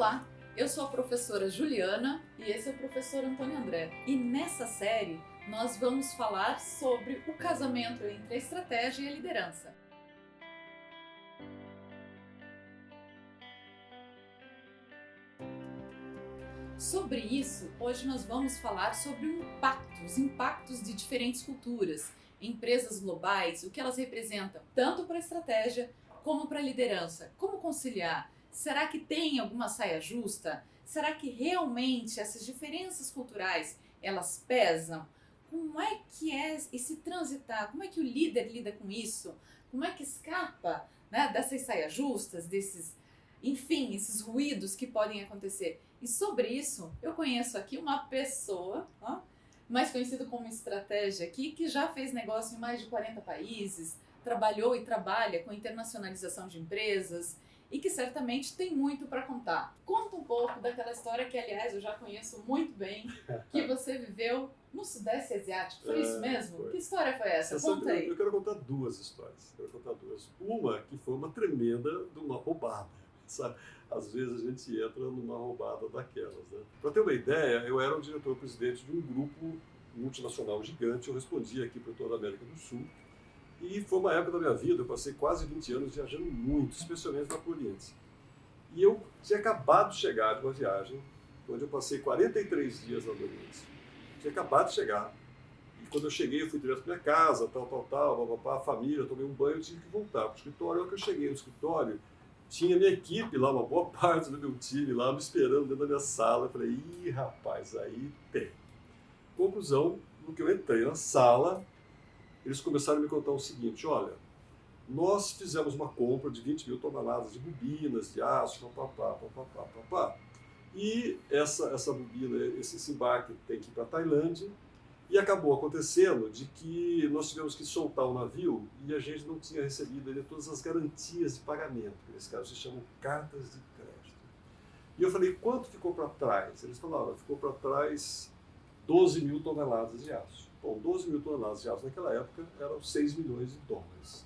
Olá, eu sou a professora Juliana e esse é o professor Antônio André. E nessa série nós vamos falar sobre o casamento entre a estratégia e a liderança. Sobre isso, hoje nós vamos falar sobre os impactos de diferentes culturas, empresas globais, o que elas representam, tanto para a estratégia como para a liderança. Como conciliar? Será que tem alguma saia justa? Será que realmente essas diferenças culturais, elas pesam? Como é que é esse transitar? Como é que o líder lida com isso? Como é que escapa, dessas saias justas, esses ruídos que podem acontecer? E sobre isso, eu conheço aqui uma pessoa, mais conhecida como estratégia aqui, que já fez negócio em mais de 40 países, trabalhou e trabalha com internacionalização de empresas e que certamente tem muito para contar. Conta um pouco daquela história que, aliás, eu já conheço muito bem, que você viveu no Sudeste Asiático. Foi isso mesmo? Foi. Que história foi essa? Conta aí. Eu quero contar duas histórias. Uma que foi uma tremenda de uma roubada, sabe? Às vezes a gente entra numa roubada daquelas, né? Para ter uma ideia, eu era o diretor-presidente de um grupo multinacional gigante, eu respondia aqui para toda a América do Sul, e foi uma época da minha vida, eu passei quase 20 anos viajando muito, especialmente para o Oriente. E eu tinha acabado de chegar de uma viagem, onde eu passei 43 dias lá no Oriente. Tinha acabado de chegar, e quando eu cheguei eu fui direto para minha casa, a família, tomei um banho, eu tive que voltar para o escritório. A hora que eu cheguei no escritório, tinha minha equipe lá, uma boa parte do meu time lá, me esperando dentro da minha sala. Eu falei, rapaz, aí tem. Conclusão, no que eu entrei na sala, eles começaram a me contar o seguinte: olha, nós fizemos uma compra de 20 mil toneladas de bobinas, de aço, e essa bobina, esse embarque tem que ir para a Tailândia. E acabou acontecendo de que nós tivemos que soltar o navio e a gente não tinha recebido ainda todas as garantias de pagamento, que nesse caso se chamam cartas de crédito. E eu falei, quanto ficou para trás? Eles falaram, ficou para trás 12 mil toneladas de aço. Bom, 12 mil toneladas de aço naquela época eram 6 milhões de dólares.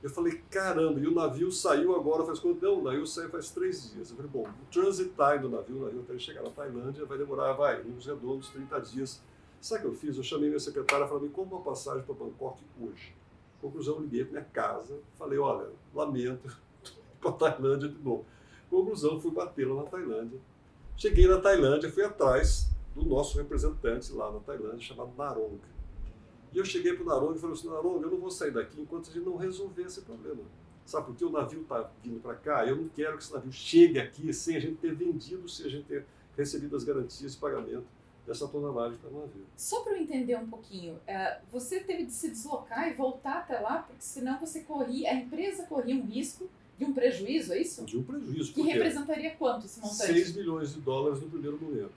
Eu falei, caramba, e o navio saiu agora faz quanto? Não, o navio saiu faz 3 dias. Eu falei, bom, o transit time do navio até ele chegar na Tailândia vai demorar, uns redondos 30 dias. Sabe o que eu fiz? Eu chamei minha secretária e falei, compra uma passagem para Bangkok hoje. Conclusão, eu liguei para minha casa, falei, olha, lamento, para a Tailândia de novo. Conclusão, fui bater lá na Tailândia. Cheguei na Tailândia, fui atrás do nosso representante lá na Tailândia, chamado Narong. E eu cheguei para o Narong e falei assim, Narong, eu não vou sair daqui enquanto a gente não resolver esse problema. Sabe, porque o navio está vindo para cá, eu não quero que esse navio chegue aqui sem a gente ter vendido, sem a gente ter recebido as garantias de pagamento dessa tonelagem para o navio. Só para eu entender um pouquinho, você teve de se deslocar e voltar até lá, porque senão a empresa corria um risco de um prejuízo, é isso? De um prejuízo. Que representaria quanto esse montante? 6 milhões de dólares no primeiro momento.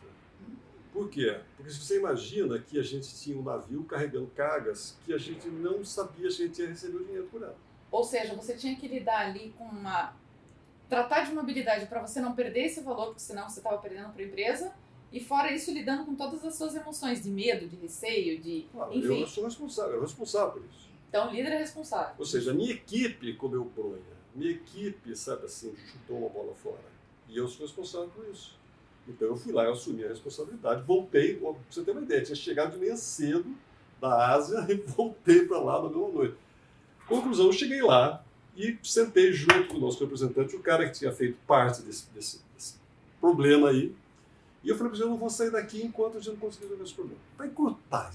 Por quê? Porque se você imagina que a gente tinha um navio carregando cargas que a gente não sabia se a gente ia receber o dinheiro por ela. Ou seja, você tinha que lidar ali com tratar de mobilidade para você não perder esse valor, porque senão você estava perdendo para a empresa. E fora isso, lidando com todas as suas emoções de medo, de receio, enfim. Eu sou responsável por isso. Então o líder é responsável. Ou seja, a minha equipe comeu bronha. Minha equipe, sabe assim, chutou uma bola fora. E eu sou responsável por isso. Então eu fui lá, eu assumi a responsabilidade, voltei, pra você ter uma ideia, tinha chegado de manhã cedo da Ásia e voltei para lá na mesma noite. Conclusão, eu cheguei lá e sentei junto com o nosso representante, o cara que tinha feito parte desse problema aí. E eu falei para ele, eu não vou sair daqui enquanto a gente não conseguir resolver esse problema. Para encurtar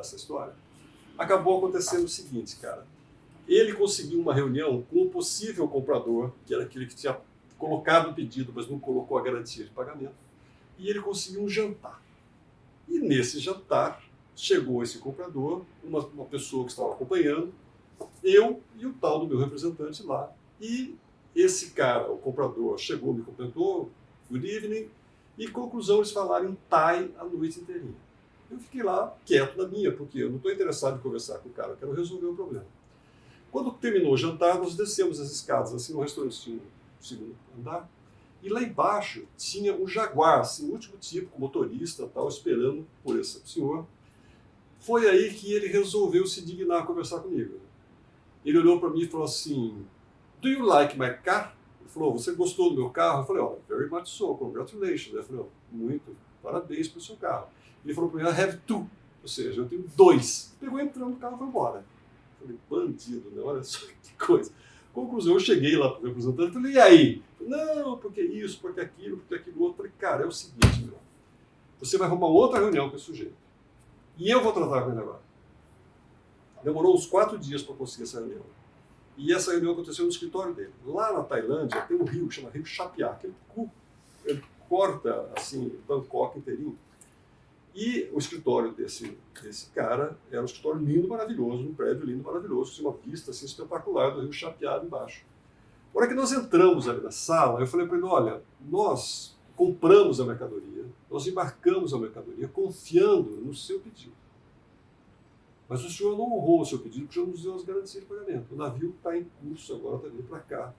essa história, acabou acontecendo o seguinte, cara. Ele conseguiu uma reunião com o possível comprador, que era aquele que tinha colocado o pedido, mas não colocou a garantia de pagamento. E ele conseguiu um jantar. E nesse jantar, chegou esse comprador, uma pessoa que estava acompanhando, eu e o tal do meu representante lá. E esse cara, o comprador, chegou, me cumprimentou, good evening, e conclusão, eles falaram em Thai a noite inteirinha. Eu fiquei lá quieto na minha, porque eu não estou interessado em conversar com o cara, eu quero resolver o problema. Quando terminou o jantar, nós descemos as escadas, assim, no restaurante tinha um segundo andar, e lá embaixo tinha um Jaguar, assim, o último tipo, com motorista, tal, esperando por esse senhor. Foi aí que ele resolveu se dignar a conversar comigo. Ele olhou para mim e falou assim, do you like my car? Ele falou, você gostou do meu carro? Eu falei, oh, very much so, congratulations. Ele falou, muito, parabéns pelo seu carro. Ele falou para mim, I have two, ou seja, eu tenho 2. Pegou, entrou no carro e foi embora. Eu falei, bandido, né? Olha só que coisa. Conclusão, eu cheguei lá para o representante e falei, e aí? Não, porque isso, porque aquilo outro. Eu falei, cara, é o seguinte, meu, você vai arrumar outra reunião com esse sujeito. E eu vou tratar com ele agora. Demorou uns 4 dias para conseguir essa reunião. E essa reunião aconteceu no escritório dele. Lá na Tailândia tem um rio que chama Rio Chapia, que ele corta assim Bangkok inteirinho. E o escritório desse cara era um escritório lindo, maravilhoso, um prédio lindo, maravilhoso, tinha uma vista assim, espetacular do Rio Chapia embaixo. Na hora que nós entramos ali na sala, eu falei para ele, olha, nós compramos a mercadoria, nós embarcamos a mercadoria confiando no seu pedido. Mas o senhor não honrou o seu pedido, porque o senhor nos deu as garantias de pagamento. O navio está em curso, agora está vindo para cá.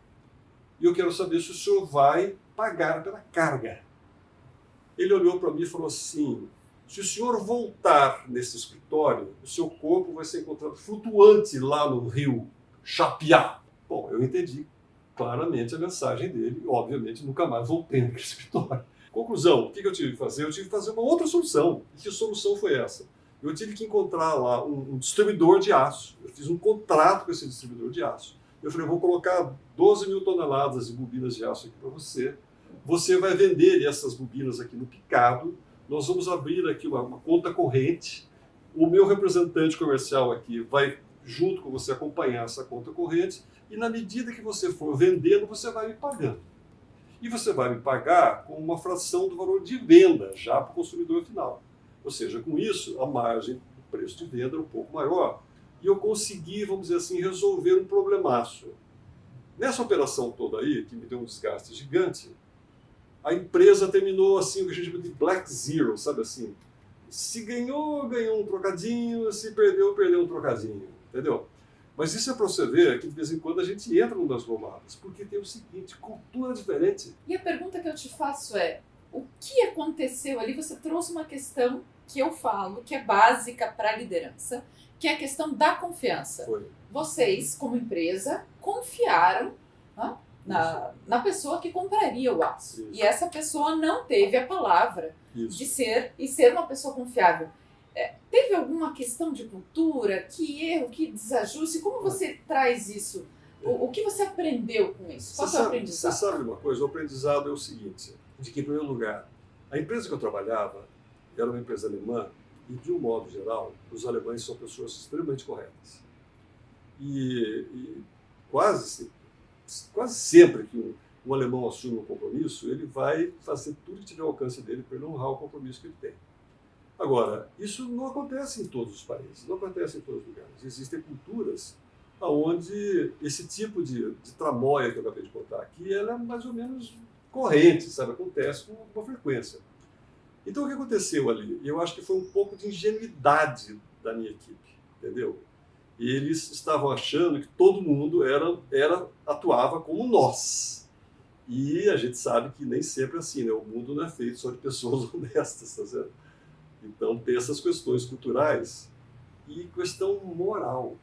E eu quero saber se o senhor vai pagar pela carga. Ele olhou para mim e falou assim, se o senhor voltar nesse escritório, o seu corpo vai ser encontrado flutuante lá no rio Chapia. Bom, eu entendi claramente a mensagem dele e, obviamente, nunca mais voltei naquele escritório. Conclusão, o que eu tive que fazer? Eu tive que fazer uma outra solução. E que solução foi essa? Eu tive que encontrar lá um distribuidor de aço. Eu fiz um contrato com esse distribuidor de aço. Eu falei, eu vou colocar 12 mil toneladas de bobinas de aço aqui para você. Você vai vender essas bobinas aqui no picado. Nós vamos abrir aqui uma conta corrente. O meu representante comercial aqui vai, junto com você, acompanhar essa conta corrente. E na medida que você for vendendo, você vai me pagando. E você vai me pagar com uma fração do valor de venda já para o consumidor final. Ou seja, com isso, a margem do preço de venda era um pouco maior. E eu consegui, vamos dizer assim, resolver um problemaço. Nessa operação toda aí, que me deu um desgaste gigante, a empresa terminou assim, o que a gente chama de black zero, sabe assim? Se ganhou, ganhou um trocadinho, se perdeu, perdeu um trocadinho, entendeu? Mas isso é para você ver que de vez em quando a gente entra numa das roubadas, porque tem o seguinte, cultura diferente. E a pergunta que eu te faço é, o que aconteceu ali? Você trouxe uma questão que eu falo, que é básica para a liderança, que é a questão da confiança. Foi. Vocês, como empresa, confiaram, né, na pessoa que compraria o aço. Isso. E essa pessoa não teve a palavra Isso. de ser uma pessoa confiável. Teve alguma questão de cultura? Que erro, que desajuste? Como você traz isso? O que você aprendeu com isso? Qual é o aprendizado? Você sabe uma coisa? O aprendizado é o seguinte, de que, em primeiro lugar, a empresa que eu trabalhava era uma empresa alemã e, de um modo geral, os alemães são pessoas extremamente corretas. E quase sempre que um alemão assume um compromisso, ele vai fazer tudo que tiver ao alcance dele para ele honrar o compromisso que ele tem. Agora, isso não acontece em todos os países, não acontece em todos os lugares. Existem culturas onde esse tipo de tramóia que eu acabei de contar aqui, ela é mais ou menos corrente, sabe? Acontece com uma frequência. Então, o que aconteceu ali? Eu acho que foi um pouco de ingenuidade da minha equipe, entendeu? Eles estavam achando que todo mundo atuava como nós. E a gente sabe que nem sempre é assim, né? O mundo não é feito só de pessoas honestas, tá certo? Então, tem essas questões culturais e questão moral.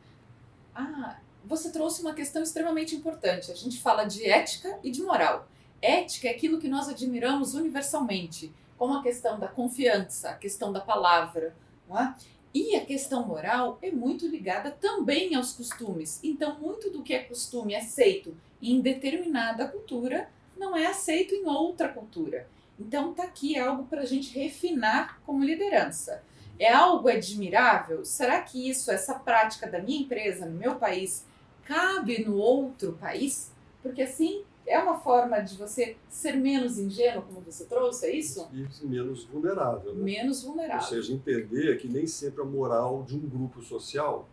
Você trouxe uma questão extremamente importante. A gente fala de ética e de moral. Ética é aquilo que nós admiramos universalmente, como a questão da confiança, a questão da palavra, não é? E a questão moral é muito ligada também aos costumes. Então, muito do que é costume aceito em determinada cultura não é aceito em outra cultura. Então, está aqui algo para a gente refinar como liderança. É algo admirável? Será que essa prática da minha empresa, no meu país, cabe no outro país? Porque assim é uma forma de você ser menos ingênuo, como você trouxe, é isso? E menos vulnerável. Né? Menos vulnerável. Ou seja, entender que nem sempre a moral de um grupo social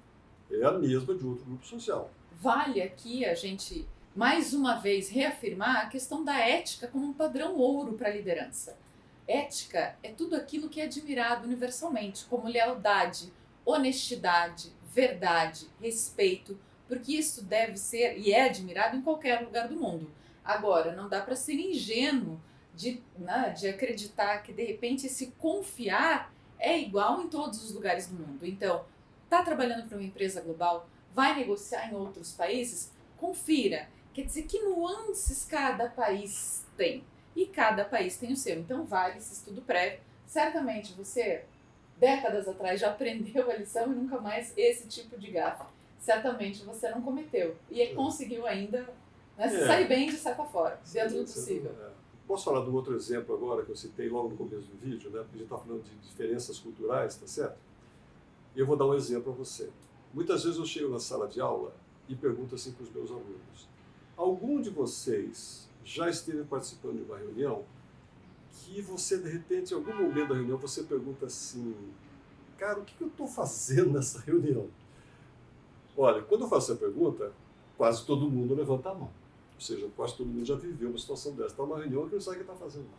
é a mesma de outro grupo social. Vale aqui a gente, mais uma vez, reafirmar a questão da ética como um padrão ouro para a liderança. Ética é tudo aquilo que é admirado universalmente, como lealdade, honestidade, verdade, respeito, porque isso deve ser e é admirado em qualquer lugar do mundo. Agora, não dá para ser ingênuo de acreditar que, de repente, esse confiar é igual em todos os lugares do mundo. Então, está trabalhando para uma empresa global, vai negociar em outros países, confira quer dizer que nuances cada país tem. E cada país tem o seu. Então vale esse estudo prévio. Certamente você, décadas atrás, já aprendeu a lição e nunca mais esse tipo de gafe. Certamente você não cometeu. E conseguiu ainda, né, sair bem de certa forma, dentro do possível. Posso falar de um outro exemplo agora que eu citei logo no começo do vídeo, né? Porque a gente está falando de diferenças culturais, tá certo? E eu vou dar um exemplo para você. Muitas vezes eu chego na sala de aula e pergunto assim para os meus alunos: algum de vocês já esteve participando de uma reunião que você, de repente, em algum momento da reunião, você pergunta assim: cara, o que eu estou fazendo nessa reunião? Olha, quando eu faço essa pergunta, quase todo mundo levanta a mão. Ou seja, quase todo mundo já viveu uma situação dessa. Está numa reunião que não sabe o que está fazendo lá.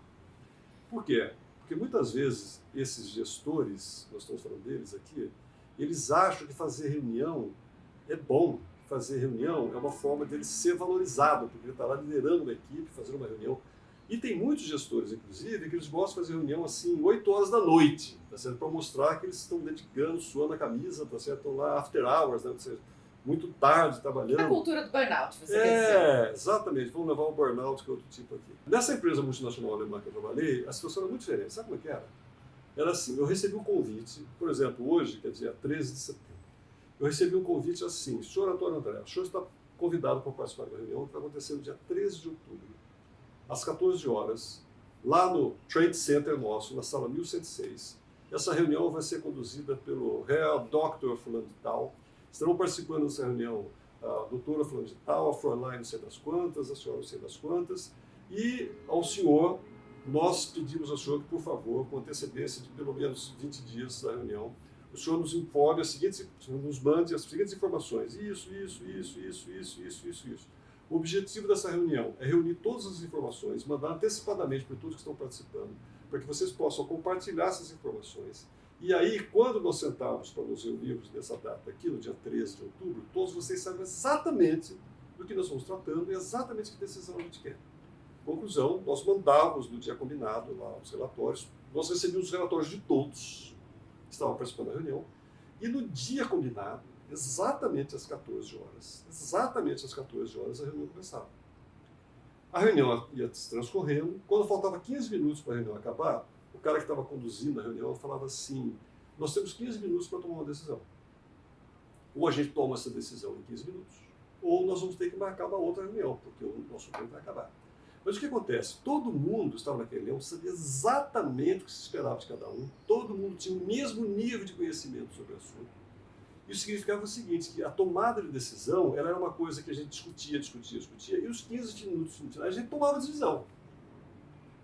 Por quê? Porque muitas vezes esses gestores, nós estamos falando deles aqui, eles acham que fazer reunião é bom. Fazer reunião é uma forma dele ser valorizado, porque ele está lá liderando uma equipe, fazendo uma reunião. E tem muitos gestores, inclusive, que eles gostam de fazer reunião assim, 8 horas da noite, tá certo? Para mostrar que eles estão dedicando, suando a camisa, tá certo? Estão lá after hours, né? Muito tarde trabalhando. A cultura do burnout, você quer dizer. Exatamente. Vamos levar o burnout, que é outro tipo aqui. Nessa empresa multinacional alemã que eu trabalhei, a situação era muito diferente. Sabe como é que era? Era assim, eu recebi um convite, por exemplo, hoje, que é dia 13 de setembro, eu recebi um convite assim: senhor Antônio André, o senhor está convidado para participar da reunião que vai acontecer no dia 13 de outubro, às 14 horas, lá no Trade Center nosso, na sala 1106. Essa reunião vai ser conduzida pelo Herr Dr. Fulano de Tal. Estarão participando dessa reunião a doutora Fulano de Tal, a Fräulein não sei das quantas, a senhora não sei das quantas, e ao senhor, nós pedimos ao senhor que, por favor, com antecedência de pelo menos 20 dias da reunião, o senhor nos informe as seguintes, nos mande as seguintes informações: isso. O objetivo dessa reunião é reunir todas as informações, mandar antecipadamente para todos que estão participando, para que vocês possam compartilhar essas informações. E aí, quando nós sentarmos para nos reunirmos nessa data aqui, no dia 13 de outubro, todos vocês sabem exatamente do que nós estamos tratando e exatamente que decisão a gente quer. Conclusão, nós mandávamos no dia combinado lá os relatórios, nós recebíamos os relatórios de todos que estavam participando da reunião, e no dia combinado, exatamente às 14 horas, a reunião começava. A reunião ia se transcorrendo, quando faltava 15 minutos para a reunião acabar, o cara que estava conduzindo a reunião falava assim: nós temos 15 minutos para tomar uma decisão. Ou a gente toma essa decisão em 15 minutos, ou nós vamos ter que marcar uma outra reunião, porque o nosso tempo vai acabar. Mas o que acontece? Todo mundo estava naquele reunião, sabia exatamente o que se esperava de cada um, todo mundo tinha o mesmo nível de conhecimento sobre o assunto. Isso significava o seguinte, que a tomada de decisão ela era uma coisa que a gente discutia, e os 15 minutos finais a gente tomava a decisão.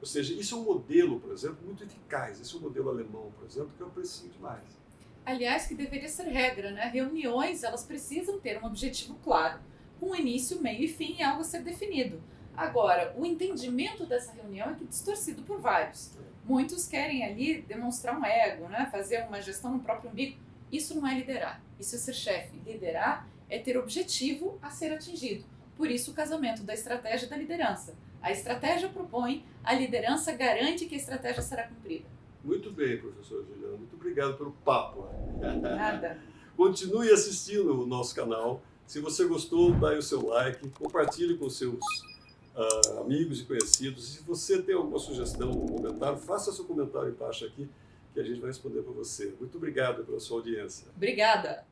Ou seja, isso é um modelo, por exemplo, muito eficaz. Esse é um modelo alemão, por exemplo, que eu aprecio demais. Aliás, que deveria ser regra, né? Reuniões, elas precisam ter um objetivo claro, com início, meio e fim e algo a ser definido. Agora, o entendimento dessa reunião é que distorcido por vários. Muitos querem ali demonstrar um ego, né? Fazer uma gestão no próprio umbigo. Isso não é liderar, isso é ser chefe. Liderar é ter objetivo a ser atingido. Por isso o casamento da estratégia e da liderança. A estratégia propõe, a liderança garante que a estratégia será cumprida. Muito bem, professor Juliano. Muito obrigado pelo papo. Nada. Continue assistindo o nosso canal. Se você gostou, dá aí o seu like, compartilhe com seus amigos e conhecidos. Se você tem alguma sugestão ou comentário, faça seu comentário embaixo aqui, que a gente vai responder para você. Muito obrigado pela sua audiência. Obrigada.